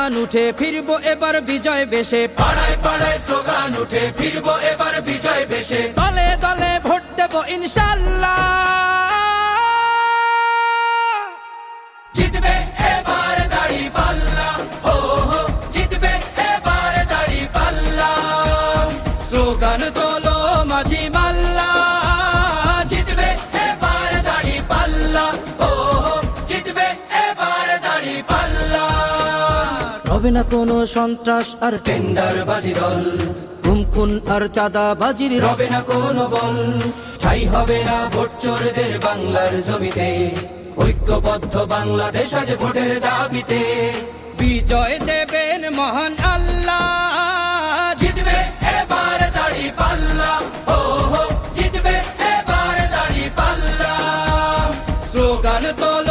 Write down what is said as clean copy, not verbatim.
Slogan উঠে ফিরবো এবার বিজয় বেশে, পাড়ায় পাড়ায় স্লোগান উঠে ফিরবো এবার বিজয় বেশে, দলে দলে ভোট দেবো ইনশাল্লাহ। জিতবে এবার দাঁড়িপাল্লা, হো হো জিতবে এবার দাঁড়িপাল্লা। স্লোগান তোলো মাঝি মাল্লা, জিতবে এবার দাঁড়িপাল্লা, হো হো জিতবে এবার দাঁড়িপাল্লা। হবে না কোনো সন্ত্রাস আর টেন্ডারবাজি দল, গুম খুন আর চাঁদা বাজির রবে না কোনো বল, ঠাই হবে না ভোট চোরদের বাংলার জমিতে, ঐক্যবদ্ধ বাংলাদেশ আজ ভোটের দাবিতে। বিজয় দেবেন মহান আল্লাহ। জিতবে এবার দাঁড়িপাল্লা, হো হো জিতবে এবার দাঁড়িপাল্লা। স্লোগান তোলো